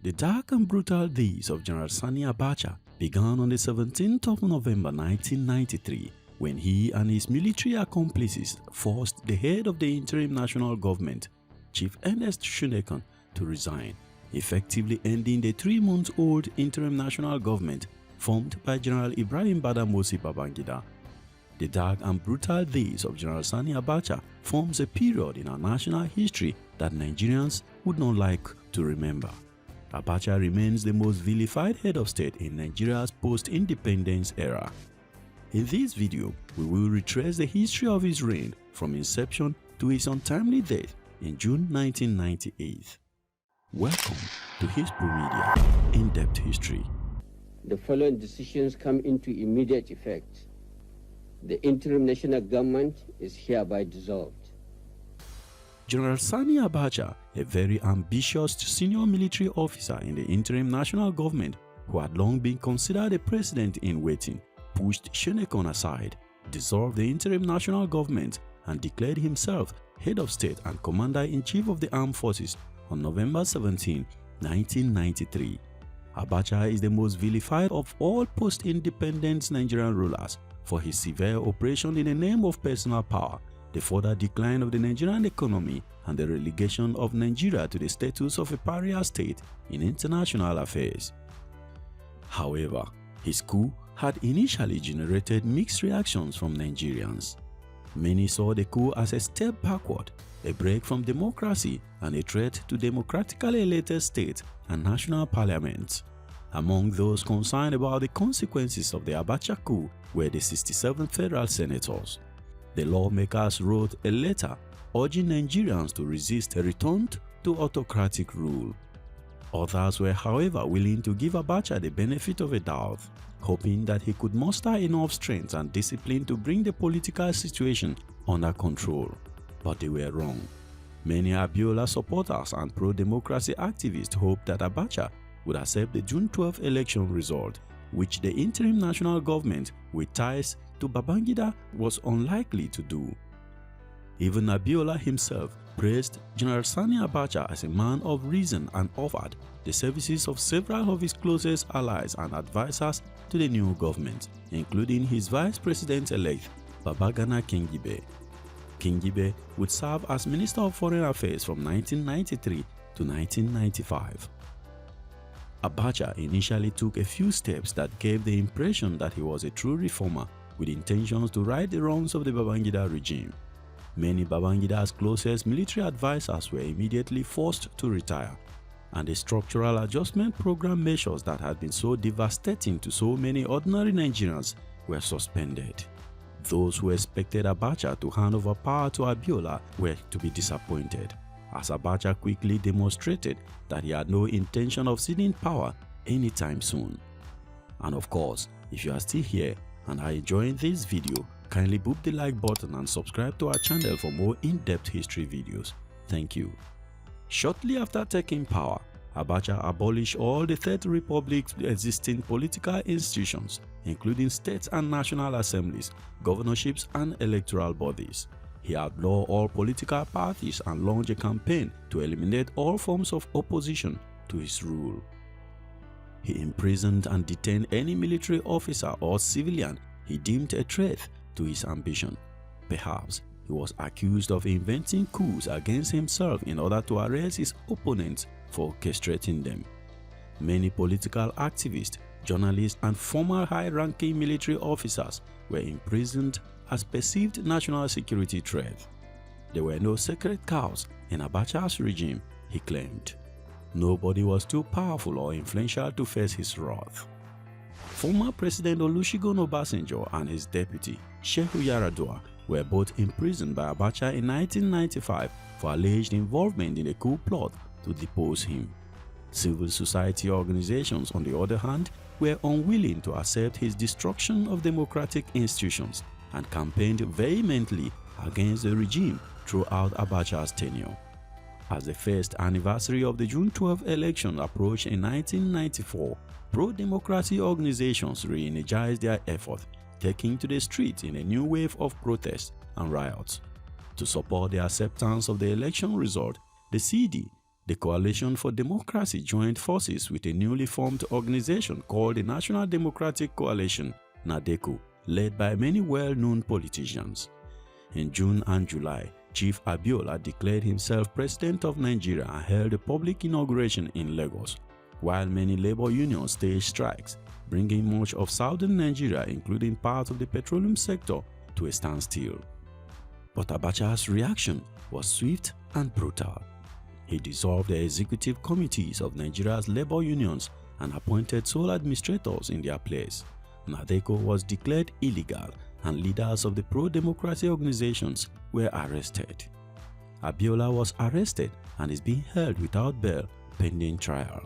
The dark and brutal days of General Sani Abacha began on the 17th of November 1993 when he and his military accomplices forced the head of the Interim National Government, Chief Ernest Shonekan, to resign, effectively ending the 3-month-old Interim National Government formed by General Ibrahim Badamosi Babangida. The dark and brutal days of General Sani Abacha forms a period in our national history that Nigerians would not like to remember. Abacha remains the most vilified head of state in Nigeria's post-independence era. In this video, we will retrace the history of his reign from inception to his untimely death in June 1998. Welcome to History Media In-Depth History. The following decisions come into immediate effect. The Interim National Government is hereby dissolved. General Sani Abacha, a very ambitious senior military officer in the Interim National Government who had long been considered a president-in-waiting, pushed Shonekan aside, dissolved the Interim National Government and declared himself head of state and commander-in-chief of the armed forces on November 17, 1993. Abacha is the most vilified of all post-independence Nigerian rulers for his severe operation in the name of personal power, the further decline of the Nigerian economy, and the relegation of Nigeria to the status of a pariah state in international affairs. However, his coup had initially generated mixed reactions from Nigerians. Many saw the coup as a step backward, a break from democracy, and a threat to democratically elected states and national parliaments. Among those concerned about the consequences of the Abacha coup were the 67 federal senators. The lawmakers wrote a letter urging Nigerians to resist a return to autocratic rule. Others were, however, willing to give Abacha the benefit of a doubt, hoping that he could muster enough strength and discipline to bring the political situation under control. But they were wrong. Many Abiola supporters and pro-democracy activists hoped that Abacha would accept the June 12 election result, which the Interim National Government with ties to Babangida was unlikely to do. Even Abiola himself praised General Sani Abacha as a man of reason and offered the services of several of his closest allies and advisors to the new government, including his vice president-elect Babagana Kingibe. Kingibe would serve as Minister of Foreign Affairs from 1993 to 1995. Abacha initially took a few steps that gave the impression that he was a true reformer with intentions to right the wrongs of the Babangida regime. Many Babangida's closest military advisors were immediately forced to retire, and the structural adjustment program measures that had been so devastating to so many ordinary Nigerians were suspended. Those who expected Abacha to hand over power to Abiola were to be disappointed, as Abacha quickly demonstrated that he had no intention of ceding power anytime soon. And of course, if you are still here and are enjoying this video, kindly boop the like button and subscribe to our channel for more in-depth history videos. Thank you. Shortly after taking power, Abacha abolished all the Third Republic's existing political institutions, including states and national assemblies, governorships, and electoral bodies. He outlawed all political parties and launched a campaign to eliminate all forms of opposition to his rule. He imprisoned and detained any military officer or civilian he deemed a threat to his ambition. Perhaps he was accused of inventing coups against himself in order to arrest his opponents for orchestrating them. Many political activists, journalists, and former high-ranking military officers were imprisoned as perceived national security threats. There were no sacred cows in Abacha's regime, he claimed. Nobody was too powerful or influential to face his wrath. Former President Olusegun Obasanjo and his deputy, Shehu Yaradua, were both imprisoned by Abacha in 1995 for alleged involvement in a coup plot to depose him. Civil society organizations, on the other hand, were unwilling to accept his destruction of democratic institutions and campaigned vehemently against the regime throughout Abacha's tenure. As the first anniversary of the June 12 election approached in 1994, pro-democracy organizations re-energized their efforts, taking to the streets in a new wave of protests and riots. To support the acceptance of the election result, the CD, the Coalition for Democracy joined forces with a newly formed organization called the National Democratic Coalition, NADECO, led by many well-known politicians. In June and July, Chief Abiola declared himself President of Nigeria and held a public inauguration in Lagos, while many labor unions staged strikes, bringing much of southern Nigeria, including parts of the petroleum sector, to a standstill. But Abacha's reaction was swift and brutal. He dissolved the executive committees of Nigeria's labor unions and appointed sole administrators in their place. NADECO was declared illegal and leaders of the pro-democracy organizations were arrested. Abiola was arrested and is being held without bail pending trial.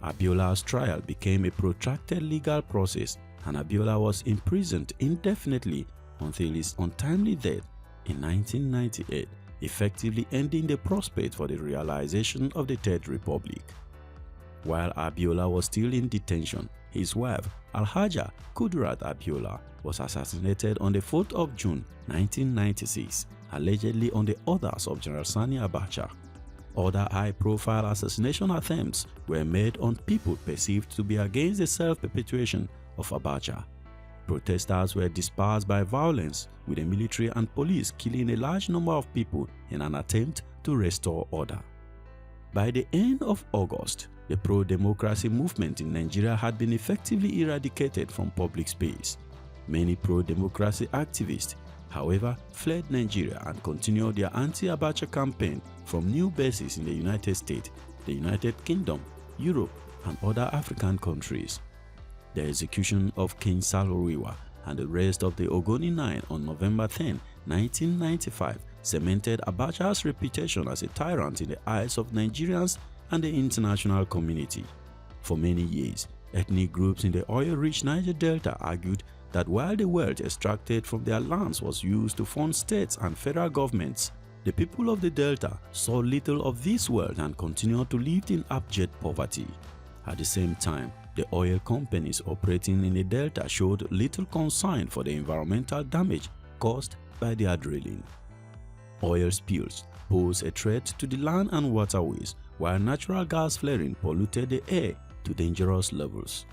Abiola's trial became a protracted legal process and Abiola was imprisoned indefinitely until his untimely death in 1998, effectively ending the prospect for the realization of the Third Republic. While Abiola was still in detention, his wife, Alhaja Kudirat Abiola, was assassinated on the 4th of June 1996, allegedly on the orders of General Sani Abacha. Other high-profile assassination attempts were made on people perceived to be against the self-perpetuation of Abacha. Protesters were dispersed by violence, with the military and police killing a large number of people in an attempt to restore order. By the end of August, the pro-democracy movement in Nigeria had been effectively eradicated from public space. Many pro-democracy activists, however, fled Nigeria and continued their anti-Abacha campaign from new bases in the United States, the United Kingdom, Europe, and other African countries. The execution of Ken Saro-Wiwa and the rest of the Ogoni 9 on November 10, 1995 cemented Abacha's reputation as a tyrant in the eyes of Nigerians and the international community. For many years, ethnic groups in the oil-rich Niger Delta argued that while the wealth extracted from their lands was used to fund states and federal governments, the people of the Delta saw little of this wealth and continued to live in abject poverty. At the same time, the oil companies operating in the Delta showed little concern for the environmental damage caused by their drilling. Oil spills pose a threat to the land and waterways, while natural gas flaring polluted the air to dangerous levels.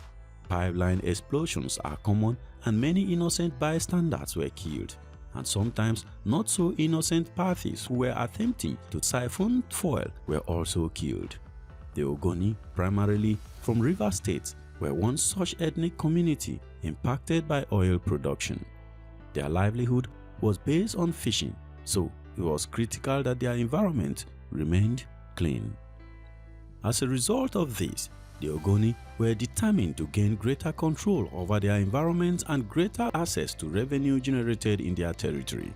Pipeline explosions are common and many innocent bystanders were killed, and sometimes not so innocent parties who were attempting to siphon fuel were also killed. The Ogoni, primarily from River State, were one such ethnic community impacted by oil production. Their livelihood was based on fishing, so it was critical that their environment remained clean. As a result of this, the Ogoni were determined to gain greater control over their environment and greater access to revenue generated in their territory.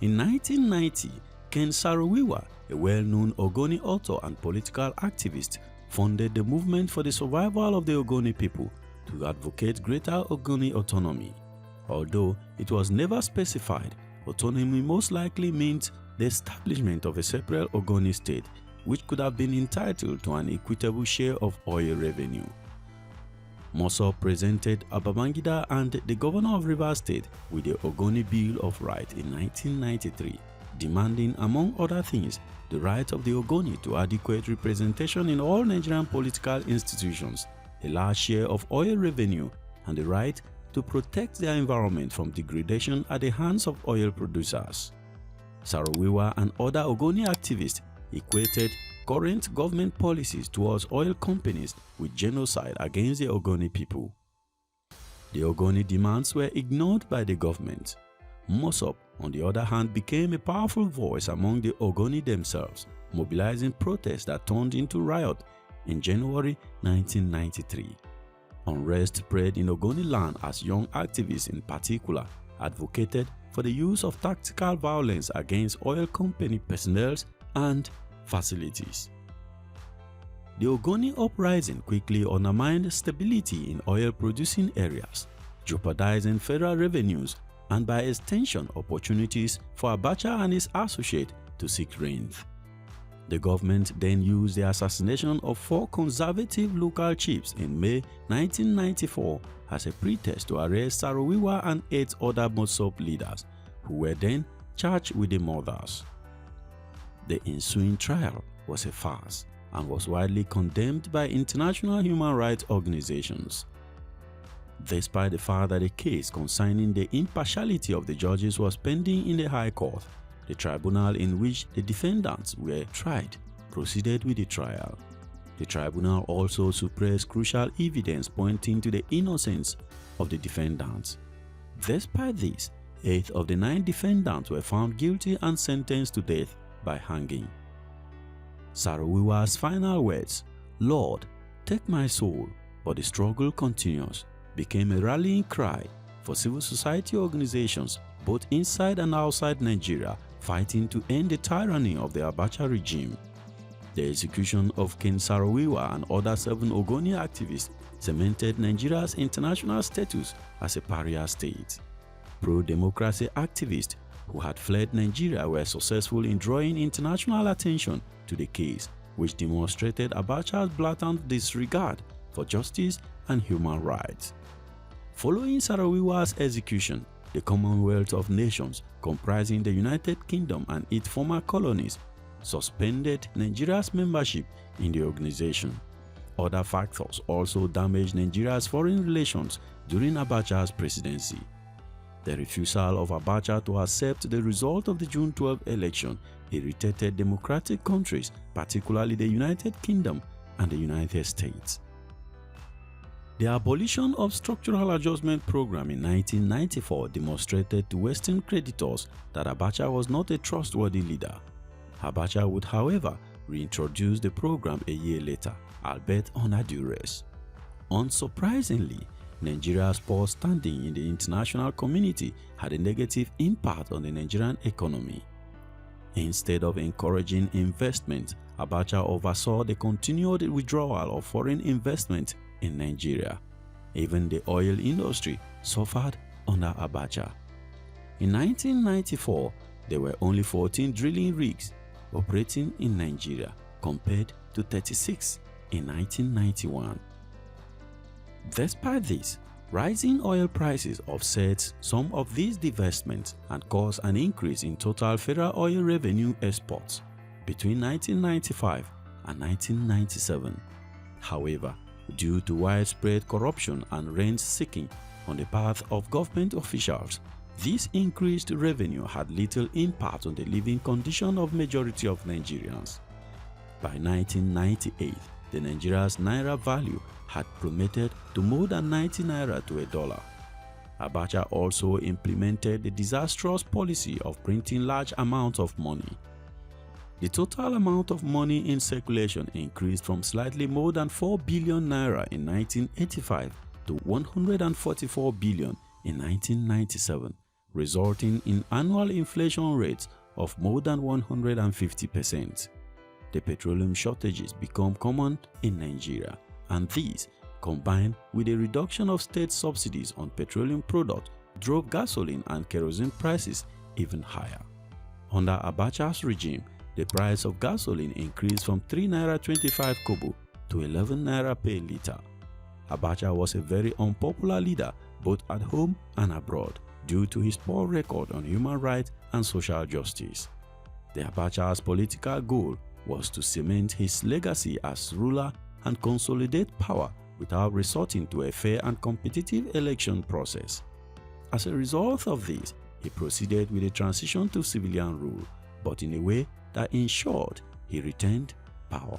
In 1990, Ken Saro-Wiwa, a well-known Ogoni author and political activist, funded the movement for the survival of the Ogoni people to advocate greater Ogoni autonomy. Although it was never specified, autonomy most likely meant the establishment of a separate Ogoni state which could have been entitled to an equitable share of oil revenue. Mossop presented Babangida and the governor of Rivers State with the Ogoni Bill of Rights in 1993, demanding, among other things, the right of the Ogoni to adequate representation in all Nigerian political institutions, a large share of oil revenue, and the right to protect their environment from degradation at the hands of oil producers. Saro-Wiwa and other Ogoni activists equated current government policies towards oil companies with genocide against the Ogoni people. The Ogoni demands were ignored by the government. Mossop, on the other hand, became a powerful voice among the Ogoni themselves, mobilizing protests that turned into riot in January 1993. Unrest spread in Ogoni land as young activists in particular advocated for the use of tactical violence against oil company personnel and facilities. The Ogoni uprising quickly undermined stability in oil-producing areas, jeopardizing federal revenues and by extension opportunities for Abacha and his associates to seek reign. The government then used the assassination of 4 conservative local chiefs in May 1994 as a pretext to arrest Saro-Wiwa and 8 other Mossop leaders, who were then charged with the murders. The ensuing trial was a farce and was widely condemned by international human rights organizations. Despite the fact that a case concerning the impartiality of the judges was pending in the High Court, the tribunal in which the defendants were tried proceeded with the trial. The tribunal also suppressed crucial evidence pointing to the innocence of the defendants. Despite this, 8 of the 9 defendants were found guilty and sentenced to death by hanging. Saro-Wiwa's final words, "Lord, take my soul, but the struggle continues," became a rallying cry for civil society organizations both inside and outside Nigeria fighting to end the tyranny of the Abacha regime. The execution of Ken Saro-Wiwa and other 7 Ogoni activists cemented Nigeria's international status as a pariah state. Pro-democracy activists who had fled Nigeria were successful in drawing international attention to the case, which demonstrated Abacha's blatant disregard for justice and human rights. Following Saro-Wiwa's execution, the Commonwealth of Nations, comprising the United Kingdom and its former colonies, suspended Nigeria's membership in the organization. Other factors also damaged Nigeria's foreign relations during Abacha's presidency. The refusal of Abacha to accept the result of the June 12 election irritated democratic countries, particularly the United Kingdom and the United States. The abolition of Structural Adjustment Program in 1994 demonstrated to Western creditors that Abacha was not a trustworthy leader. Abacha would, however, reintroduce the program a year later, albeit under duress. Unsurprisingly, Nigeria's poor standing in the international community had a negative impact on the Nigerian economy. Instead of encouraging investment, Abacha oversaw the continued withdrawal of foreign investment in Nigeria. Even the oil industry suffered under Abacha. In 1994, there were only 14 drilling rigs operating in Nigeria compared to 36 in 1991. Despite this, rising oil prices offset some of these divestments and caused an increase in total federal oil revenue exports between 1995 and 1997. However, due to widespread corruption and rent-seeking on the part of government officials, this increased revenue had little impact on the living condition of majority of Nigerians. By 1998, the Nigeria's naira value had plummeted to more than 90 naira to $1. Abacha also implemented the disastrous policy of printing large amounts of money. The total amount of money in circulation increased from slightly more than 4 billion naira in 1985 to 144 billion in 1997, resulting in annual inflation rates of more than 150%. The petroleum shortages become common in Nigeria, and these, combined with a reduction of state subsidies on petroleum products, drove gasoline and kerosene prices even higher. Under Abacha's regime, the price of gasoline increased from 3 naira 25 kobo to 11 naira per liter. Abacha was a very unpopular leader both at home and abroad due to his poor record on human rights and social justice. The Abacha's political goal was to cement his legacy as ruler and consolidate power without resorting to a fair and competitive election process. As a result of this, he proceeded with a transition to civilian rule, but in a way that ensured he retained power.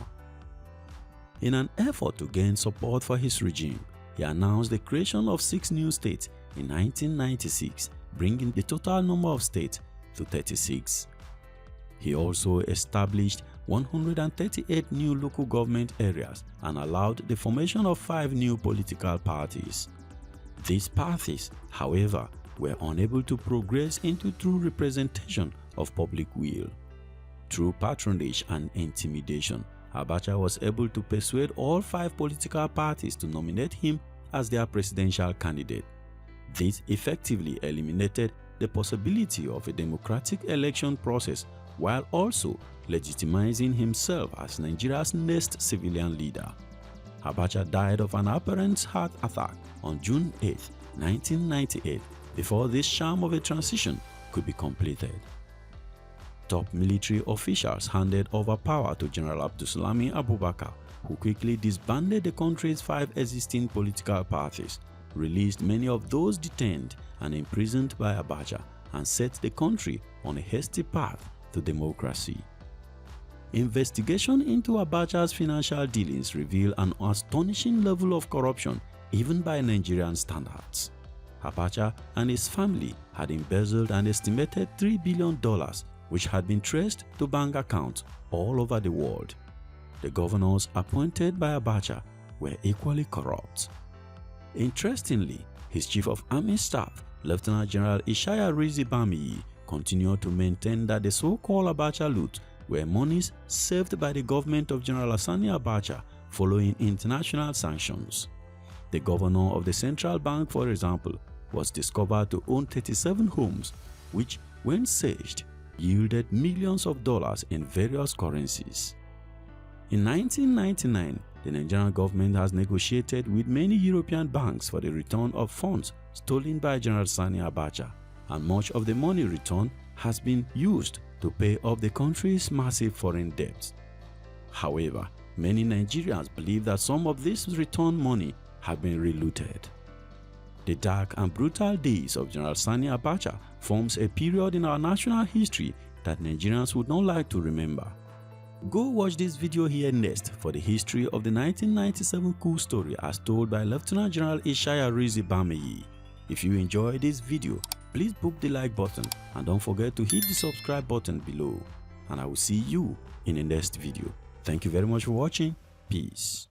In an effort to gain support for his regime, he announced the creation of 6 new states in 1996, bringing the total number of states to 36. He also established 138 new local government areas and allowed the formation of 5 new political parties. These parties, however, were unable to progress into true representation of public will. Through patronage and intimidation, Abacha was able to persuade all 5 political parties to nominate him as their presidential candidate. This effectively eliminated the possibility of a democratic election process while also legitimizing himself as Nigeria's next civilian leader. Abacha died of an apparent heart attack on June 8, 1998, before this sham of a transition could be completed. Top military officials handed over power to General Sani Abacha, who quickly disbanded the country's 5 existing political parties, released many of those detained and imprisoned by Abacha, and set the country on a hasty path to democracy. Investigation into Abacha's financial dealings reveal an astonishing level of corruption even by Nigerian standards. Abacha and his family had embezzled an estimated $3 billion, which had been traced to bank accounts all over the world. The governors appointed by Abacha were equally corrupt. Interestingly, his chief of army staff, Lieutenant General Ibrahim Badamosi, continued to maintain that the so-called Abacha loot were monies saved by the government of General Sani Abacha following international sanctions. The governor of the central bank, for example, was discovered to own 37 homes, which, when searched, yielded millions of dollars in various currencies. In 1999, the Nigerian government has negotiated with many European banks for the return of funds stolen by General Sani Abacha, and much of the money returned has been used to pay off the country's massive foreign debt. However, many Nigerians believe that some of this returned money have been relooted. The dark and brutal days of General Sani Abacha forms a period in our national history that Nigerians would not like to remember. Go watch this video here next for the history of the 1997 coup story as told by Lieutenant General Ibrahim Badamosi. If you enjoyed this video, please book the like button and don't forget to hit the subscribe button below. And I will see you in the next video. Thank you very much for watching. Peace.